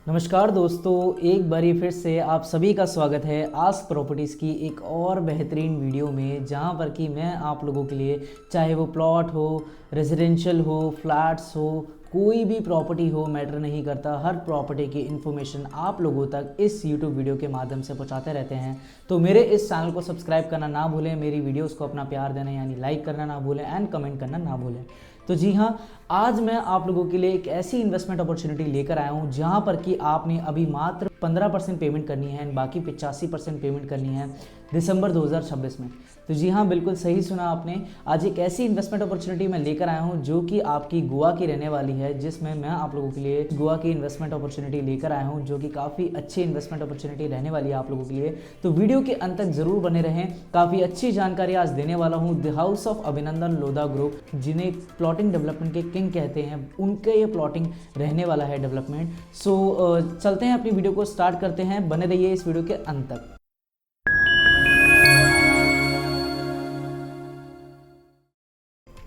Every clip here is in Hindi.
नमस्कार दोस्तों, एक बारी फिर से आप सभी का स्वागत है आस्क प्रॉपर्टीज़ की एक और बेहतरीन वीडियो में, जहां पर कि मैं आप लोगों के लिए चाहे वो प्लॉट हो, रेजिडेंशियल हो, फ्लैट्स हो, कोई भी प्रॉपर्टी हो, मैटर नहीं करता, हर प्रॉपर्टी की इन्फॉर्मेशन आप लोगों तक इस यूट्यूब वीडियो के माध्यम से पहुंचाते रहते हैं। तो मेरे इस चैनल को सब्सक्राइब करना ना भूलें, मेरी वीडियोस को अपना प्यार देना यानी लाइक करना ना भूलें एंड कमेंट करना ना भूलें। तो जी हाँ, आज मैं आप लोगों के लिए एक ऐसी इन्वेस्टमेंट अपॉर्चुनिटी लेकर आया हूँ जहाँ पर कि आपने अभी मात्र 15% पेमेंट करनी है एंड बाकी 85% पेमेंट करनी है दिसंबर 2026 में। तो जी हाँ, बिल्कुल सही सुना आपने। आज एक ऐसी इन्वेस्टमेंट अपॉर्चुनिटी मैं लेकर आया हूँ जो कि आपकी गोवा की रहने वाली है, जिसमें मैं आप लोगों के लिए गोवा की इन्वेस्टमेंट अपॉर्चुनिटी लेकर आया हूँ, जो कि काफ़ी अच्छी इन्वेस्टमेंट अपॉर्चुनिटी रहने वाली है आप लोगों के लिए। तो वीडियो के अंत तक जरूर बने रहें, काफ़ी अच्छी जानकारी आज देने वाला हूँ। द हाउस ऑफ अभिनंदन लोधा ग्रुप, जिन्हें प्लॉटिंग डेवलपमेंट के किंग कहते हैं, उनके ये प्लॉटिंग रहने वाला है डेवलपमेंट। सो चलते हैं, अपनी वीडियो को स्टार्ट करते हैं। बने रहिए इस वीडियो के अंत तक।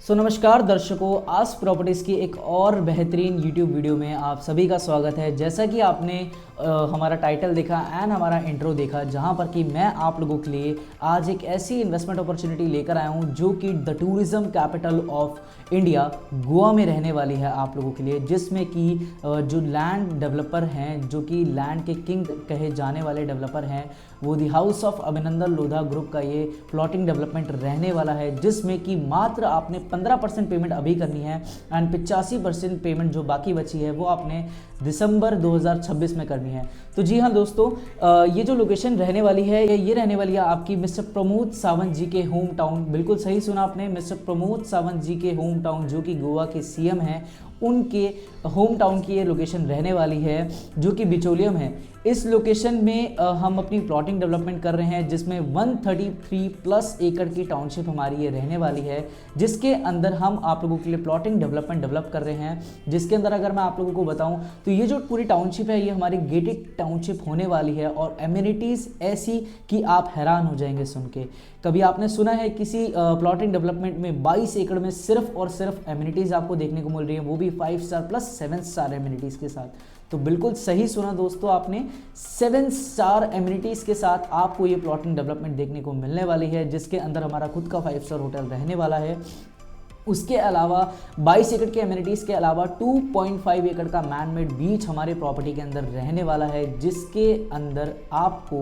नमस्कार दर्शकों, आस्क प्रॉपर्टीज़ की एक और बेहतरीन यूट्यूब वीडियो में आप सभी का स्वागत है। जैसा कि आपने हमारा टाइटल देखा एंड हमारा इंट्रो देखा, जहां पर कि मैं आप लोगों के लिए आज एक ऐसी इन्वेस्टमेंट अपॉर्चुनिटी लेकर आया हूं जो कि the tourism capital of India Goa में रहने वाली है आप लोगों के लिए, जिसमें कि जो लैंड डेवलपर हैं, जो कि लैंड के किंग कहे जाने वाले डेवलपर हैं, वो द हाउस ऑफ अभिनंदन लोधा ग्रुप का ये प्लॉटिंग डेवलपमेंट रहने वाला है, जिसमें कि मात्र आपने 15% पेमेंट अभी करनी है एंड 85% पेमेंट जो बाकी बची है वो आपने दिसंबर 2026 में करनी है। तो जी हाँ दोस्तों, ये जो लोकेशन रहने वाली है ये रहने वाली है आपकी मिस्टर प्रमोद सावंत जी के होम टाउन। बिल्कुल सही सुना आपने, मिस्टर प्रमोद सावंत जी के होम टाउन, जो कि गोवा के सीएम हैं, उनके होम टाउन की ये लोकेशन रहने वाली है, जो कि बिचोलियम है। इस लोकेशन में हम अपनी प्लॉटिंग डेवलपमेंट कर रहे हैं, जिसमें 133 प्लस एकड़ की टाउनशिप हमारी ये रहने वाली है, जिसके अंदर हम आप लोगों के लिए प्लॉटिंग डेवलपमेंट डेवलप कर रहे हैं। जिसके अंदर अगर मैं आप लोगों को बताऊं तो ये जो पूरी टाउनशिप है ये हमारी गेटेड टाउनशिप होने वाली है, और एमिनिटीज़ ऐसी कि आप हैरान हो जाएंगे सुन के। कभी आपने सुना है किसी प्लॉटिंग डेवलपमेंट में 22 एकड़ में सिर्फ और सिर्फ एमिनिटीज़ आपको देखने को मिल रही है, वो भी 5 स्टार प्लस 7 स्टार एमिनिटीज़ के साथ? तो बिल्कुल सही सुना दोस्तों आपने, 7 स्टार एमिनिटीज़ के साथ आपको ये प्लॉटिंग डेवलपमेंट देखने को मिलने वाली है, जिसके अंदर हमारा खुद का 5 स्टार होटल रहने वाला है। उसके अलावा 22 एकड़ के एमिनिटीज़ के अलावा 2.5 एकड़ का मैनमेड बीच हमारे प्रॉपर्टी के अंदर रहने वाला है, जिसके अंदर आपको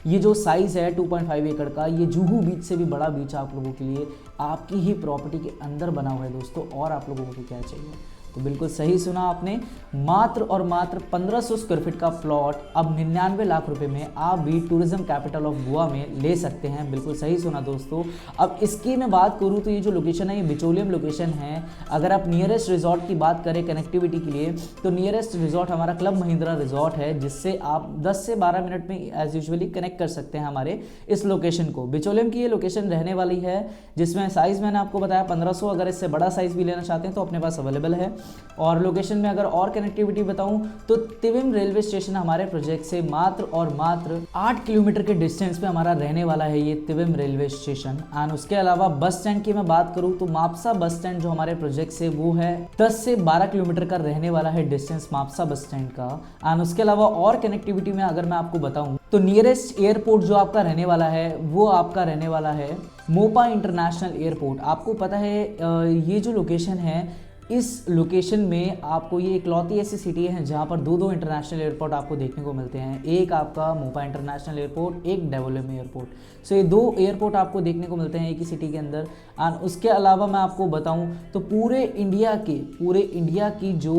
ये जो साइज़ है 2.5 एकड़ का, ये जुहू बीच से भी बड़ा बीच आप लोगों के लिए आपकी ही प्रॉपर्टी के अंदर बना हुआ है दोस्तों। और आप लोगों को क्या चाहिए? तो बिल्कुल सही सुना आपने, मात्र और मात्र 1500 स्क्वायर फीट का प्लॉट अब 99 लाख रुपए में आप भी टूरिज्म कैपिटल ऑफ गोवा में ले सकते हैं। बिल्कुल सही सुना दोस्तों। अब इसकी मैं बात करूं तो ये जो लोकेशन है ये बिचोलियम लोकेशन है। अगर आप नियरेस्ट रिजॉर्ट की बात करें कनेक्टिविटी के लिए, तो नियरेस्ट रिजॉर्ट हमारा क्लब महिंद्रा रिजॉर्ट है, जिससे आप 10 से 12 मिनट में एज यूजुअली कनेक्ट कर सकते हैं हमारे इस लोकेशन को। बिचोलियम की ये लोकेशन रहने वाली है, जिसमें साइज़ मैंने आपको बताया 1500, अगर इससे बड़ा साइज़ भी लेना चाहते हैं तो अपने पास अवेलेबल है। और लोकेशन में अगर और कनेक्टिविटी बताऊं तो तिविम रेलवे स्टेशन हमारे प्रोजेक्ट से मात्र और मात्र 8 किलोमीटर के डिस्टेंस पे हमारा रहने वाला है ये तिविम रेलवे स्टेशन। एंड उसके अलावा बस स्टैंड की मैं बात करूं तो मापसा बस स्टैंड जो हमारे प्रोजेक्ट से वो है 10 से 12 किलोमीटर का रहने वाला है डिस्टेंस मापसा बस स्टैंड का। एंड उसके अलावा और कनेक्टिविटी में अगर मैं आपको बताऊं तो नियरेस्ट एयरपोर्ट जो आपका रहने वाला है वो आपका रहने वाला है मोपा इंटरनेशनल एयरपोर्ट। आपको पता है ये जो लोकेशन है, इस लोकेशन में आपको ये इकलौती ऐसी सिटी है जहाँ पर दो इंटरनेशनल एयरपोर्ट आपको देखने को मिलते हैं। एक आपका मोपा इंटरनेशनल एयरपोर्ट, एक डेवोलम एयरपोर्ट। सो ये 2 एयरपोर्ट आपको देखने को मिलते हैं एक ही सिटी के अंदर। एंड उसके अलावा मैं आपको बताऊं तो पूरे इंडिया की जो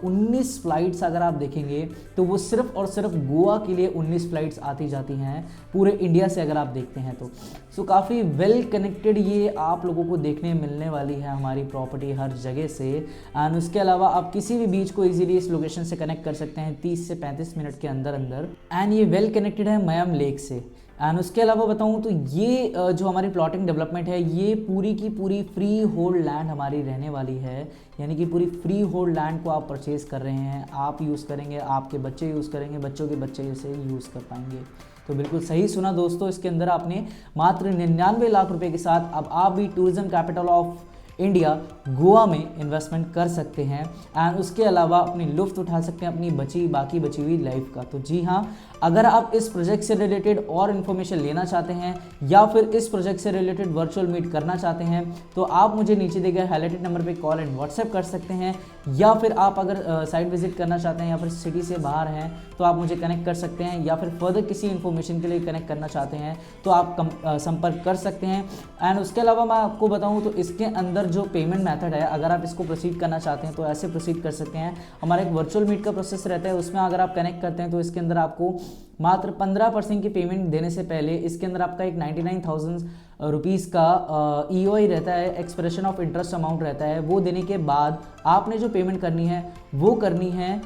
19 फ्लाइट्स अगर आप देखेंगे तो वो सिर्फ और सिर्फ गोवा के लिए 19 फ्लाइट्स आती जाती हैं पूरे इंडिया से अगर आप देखते हैं तो। सो काफ़ी वेल कनेक्टेड ये आप लोगों को देखने मिलने वाली है हमारी प्रॉपर्टी हर जगह से। एंड उसके अलावा आप किसी भी बीच को इजीली इस लोकेशन से कनेक्ट कर सकते हैं 30 से 35 मिनट के अंदर। एंड ये वेल कनेक्टेड है मयम लेक से। एंड उसके अलावा बताऊं तो ये जो हमारी प्लॉटिंग डेवलपमेंट है ये पूरी की पूरी फ्री होल्ड लैंड हमारी रहने वाली है, यानी कि पूरी फ्री होल्ड लैंड को आप परचेज़ कर रहे हैं, आप यूज़ करेंगे, आपके बच्चे यूज़ करेंगे, बच्चों के बच्चे इसे यूज़ कर पाएंगे। तो बिल्कुल सही सुना दोस्तों, इसके अंदर आपने मात्र 99 लाख रुपए के साथ अब आप भी tourism capital of India Goa में इन्वेस्टमेंट कर सकते हैं एंड उसके अलावा अपनी लुफ्त उठा सकते हैं अपनी बाकी बची हुई लाइफ का। तो जी हाँ, अगर आप इस प्रोजेक्ट से रिलेटेड और इन्फॉर्मेशन लेना चाहते हैं या फिर इस प्रोजेक्ट से रिलेटेड वर्चुअल मीट करना चाहते हैं तो आप मुझे नीचे दिए गए हाईलाइटेड नंबर पे कॉल एंड व्हाट्सएप कर सकते हैं, या फिर आप अगर साइट विजिट करना चाहते हैं या फिर सिटी से बाहर हैं तो आप मुझे कनेक्ट कर सकते हैं, या फिर फर्दर किसी इन्फॉर्मेशन के लिए कनेक्ट करना चाहते हैं तो आप संपर्क कर सकते हैं। एंड उसके अलावा मैं आपको बताऊं तो इसके अंदर जो पेमेंट मेथड है, अगर आप इसको प्रोसीड करना चाहते हैं तो ऐसे प्रोसीड कर सकते हैं। हमारा एक वर्चुअल मीट का प्रोसेस रहता है, उसमें अगर आप कनेक्ट करते हैं तो इसके अंदर आपको मात्र 15% की पेमेंट देने से पहले इसके अंदर आपका एक 99,000 रुपीज़ का EOI रहता है, एक्सप्रेशन ऑफ इंटरेस्ट अमाउंट रहता है। वो देने के बाद आपने जो पेमेंट करनी है वो करनी है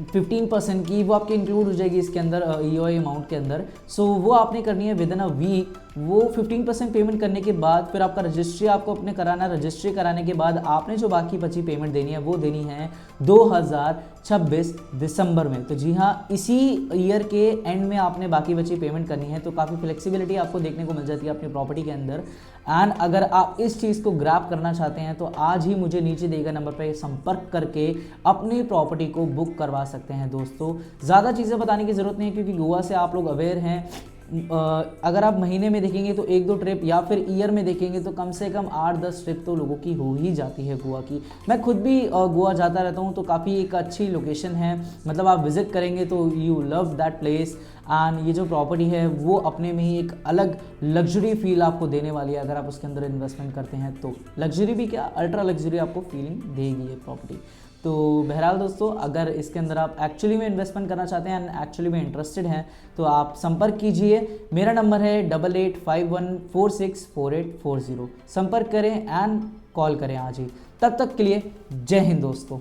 15% की, वो आपके इंक्लूड हो जाएगी इसके अंदर EOI अमाउंट के अंदर। सो वो आपने करनी है विद इन अ वीक। वो 15% पेमेंट करने के बाद फिर आपका रजिस्ट्री आपको अपने कराना है। रजिस्ट्री कराने के बाद आपने जो बाकी बची पेमेंट देनी है वो देनी है 2026 दिसंबर में। तो जी हाँ, इसी ईयर के एंड में आपने बाकी बची पेमेंट करनी है। तो काफ़ी फ्लेक्सिबिलिटी आपको देखने को मिल जाती है अपनी प्रॉपर्टी के अंदर। एंड अगर आप इस चीज़ को ग्रैब करना चाहते हैं तो आज ही मुझे नीचे दिए गए नंबर पर संपर्क करके अपनी प्रॉपर्टी को बुक करवा सकते हैं। दोस्तों, ज़्यादा चीज़ें बताने की ज़रूरत नहीं है क्योंकि गोवा से आप लोग अवेयर हैं। अगर आप महीने में देखेंगे तो 1-2 ट्रिप, या फिर ईयर में देखेंगे तो कम से कम 8-10 ट्रिप तो लोगों की हो ही जाती है गोवा की। मैं खुद भी गोवा जाता रहता हूँ, तो काफ़ी एक अच्छी लोकेशन है। मतलब आप विज़िट करेंगे तो you love that place. And ये जो प्रॉपर्टी है वो अपने में ही एक अलग लग्जरी फील आपको देने वाली है। अगर आप उसके अंदर इन्वेस्टमेंट करते हैं तो लग्जरी भी क्या, अल्ट्रा लग्जरी आपको फीलिंग देगी ये प्रॉपर्टी। तो बहरहाल दोस्तों, अगर इसके अंदर आप एक्चुअली में इन्वेस्टमेंट करना चाहते हैं एंड एक्चुअली में इंटरेस्टेड हैं तो आप संपर्क कीजिए। मेरा नंबर है 8851464840। संपर्क करें एंड कॉल करें आज ही। तब तक के लिए जय हिंद दोस्तों।